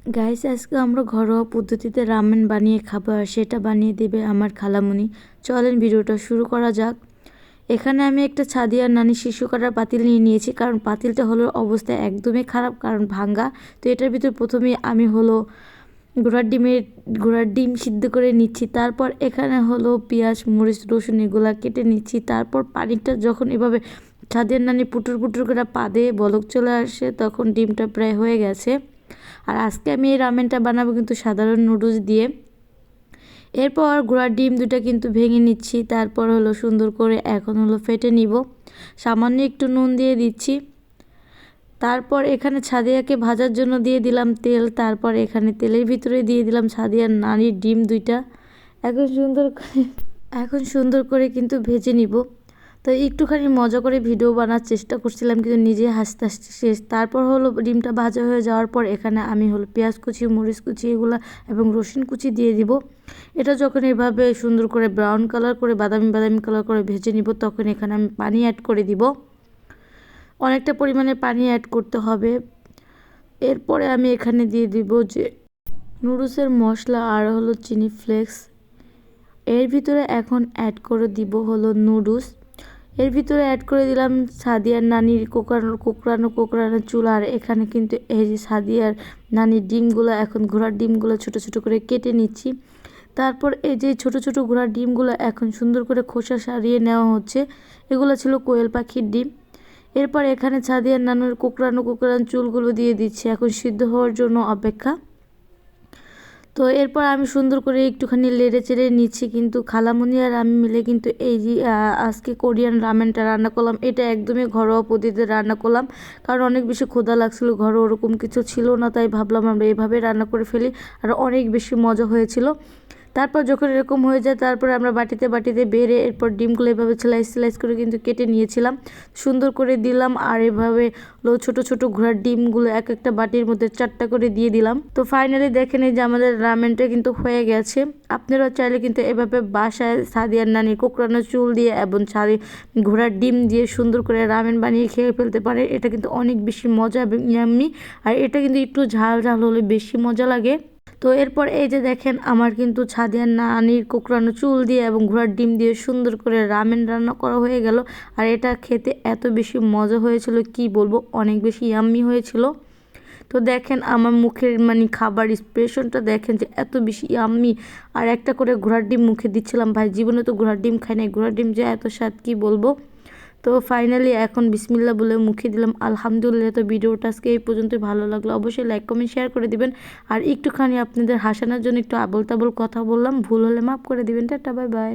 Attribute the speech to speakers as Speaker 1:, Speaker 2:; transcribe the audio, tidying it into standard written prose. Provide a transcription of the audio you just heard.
Speaker 1: Guys, আজকে আমরা ঘরোয়া পদ্ধতিতে রামেন বানিয়ে খাবো, আর সেটা বানিয়ে দেবে আমার খালামণি। চলেন ভিডিওটা শুরু করা যাক। এখানে আমি একটা ছাদিয়ার নানি শিশু কাটার পাতিল নিয়ে নিয়েছি, কারণ পাতিলটা হলো অবস্থা একদমই খারাপ, কারণ ভাঙ্গা। তো এটার ভিতর প্রথমেই আমি হলো ঘোড়ার ডিম সিদ্ধ করে নিচ্ছি। তারপর এখানে হলো পেঁয়াজ, মরিচ, রসুন এগুলা কেটে নিচ্ছি। তারপর পানিটা যখন এভাবে ছাদিয়ার নানি পুটুর পুটুর করে পা দিয়ে বলক চলে আসে, তখন ডিমটা প্রায় হয়ে গেছে। আর আজকে আমি এই রামেনটা বানাবো কিন্তু সাধারণ নুডলস দিয়ে। এরপর ঘোড়ার ডিম দুটা কিন্তু ভেঙে নিচ্ছি। তারপর হলো সুন্দর করে এখন হলো ফেটে নিব, সামান্য একটু নুন দিয়ে দিচ্ছি। তারপর এখানে ছাদিয়াকে ভাজার জন্য দিয়ে দিলাম তেল। তারপর এখানে তেলের ভিতরে দিয়ে দিলাম ছাদিয়ার নানির ডিম দুইটা। এখন সুন্দর করে কিন্তু ভেজে নিব। তো একটুখানি মজা করে ভিডিও বানার চেষ্টা করছিলাম, কিন্তু নিজে হাসতে হাসতে শেষ। তারপর হলো ডিমটা ভাজা হয়ে যাওয়ার পর এখানে আমি হলো পেঁয়াজ কুচি, মরিচ কুচি এগুলো এবং রসুন কুচি দিয়ে দিব। এটা যখন এভাবে সুন্দর করে ব্রাউন কালার করে বাদামি বাদামি কালার করে ভেজে নিব, তখন এখানে আমি পানি অ্যাড করে দিব। অনেকটা পরিমাণে পানি অ্যাড করতে হবে। এরপরে আমি এখানে দিয়ে দিব যে নুডলসের মশলা আর হলো চিনি ফ্লেক্স। এর ভিতরে এখন অ্যাড করে দিব হলো নুডলস। এর ভিতরে অ্যাড করে দিলাম সাদিয়ার নানির কোকড়ানো চুল। আর এখানে কিন্তু এই যে সাদিয়ার নানির ডিমগুলো, এখন ঘোড়ার ডিমগুলো ছোট ছোট করে কেটে নিচ্ছি। তারপর এই যে ছোট ছোট ঘোড়ার ডিমগুলো এখন সুন্দর করে খোসা সারিয়ে নেওয়া হচ্ছে। এগুলো ছিল কোয়েল পাখির ডিম। এরপর এখানে সাদিয়ার নানুর কোকড়ানো চুলগুলো দিয়ে দিচ্ছি, এখন সিদ্ধ হওয়ার জন্য অপেক্ষা। তো এরপর আমি সুন্দর করে একটুখানি লেড়ে চেড়ে নিচ্ছি। কিন্তু খালামণি আর আমি মিলে কিন্তু এই যে আজকে কোরিয়ান রামেনটা রান্না করলাম, এটা একদমই ঘরোয়া পদ্ধতিতে রান্না করলাম, কারণ অনেক বেশি ক্ষুধা লাগছিল, ঘরে ওরকম কিছু ছিল না, তাই ভাবলাম আমরা এভাবে রান্না করে ফেলি। আর অনেক বেশি মজা হয়েছিল। তারপর যখন এরকম হয়ে যায়, তারপর আমরা বাটিতে বাটিতে বেড়ে এরপর ডিমগুলো এভাবে স্লাইস করে কিন্তু কেটে নিয়েছিলাম, সুন্দর করে দিলাম। আর এভাবে ছোট ছোট ঘোড়ার ডিমগুলো এক একটা বাটির মধ্যে 4টা করে দিয়ে দিলাম। তো ফাইনালি দেখেন এই যে আমাদের রামেনটা কিন্তু হয়ে গেছে। আপনারা চাইলে কিন্তু এভাবে বাসায় সাদিয়ার নানি কোকড়ানো চুল দিয়ে এবং ঘোড়ার ডিম দিয়ে সুন্দর করে রামেন বানিয়ে খেয়ে ফেলতে পারে। এটা কিন্তু অনেক বেশি মজা এবং ইয়াম্মি। আর এটা কিন্তু একটু ঝাল ঝাল হলে বেশি মজা লাগে। তো এরপর এই যে দেখেন আমার কিন্তু ছাদিয়ার নানির কোকড়ানো চুল দিয়ে এবং ঘোড়ার ডিম দিয়ে সুন্দর করে রামেন রান্না করা হয়ে গেল। আর এটা খেতে এত বেশি মজা হয়েছিল কি বলবো, অনেক বেশি ইয়াম্মি হয়েছিল। তো দেখেন আমার মুখের খাবার এক্সপ্রেশনটা দেখেন যে এত বেশি ইয়াম্মি। আর একটা করে ঘোড়ার ডিম মুখে দিচ্ছিলাম, ভাই জীবনে তো ঘোড়ার ডিম খাই নাই, ঘোড়ার ডিম যে এত স্বাদ কি বলবো। তো ফাইনালি এখন বিসমিল্লাহ বলে মুখে দিলাম, আলহামদুলিল্লাহ। তো ভিডিওটা আজকে এই পর্যন্ত, ভালো লাগলো অবশ্যই লাইক কমেন্ট শেয়ার করে দিবেন। আর একটুখানি আপনাদের হাসানোর জন্য একটু আবোল তাবোল কথা বললাম, ভুল হলে মাফ করে দিবেন। Tata, bye bye.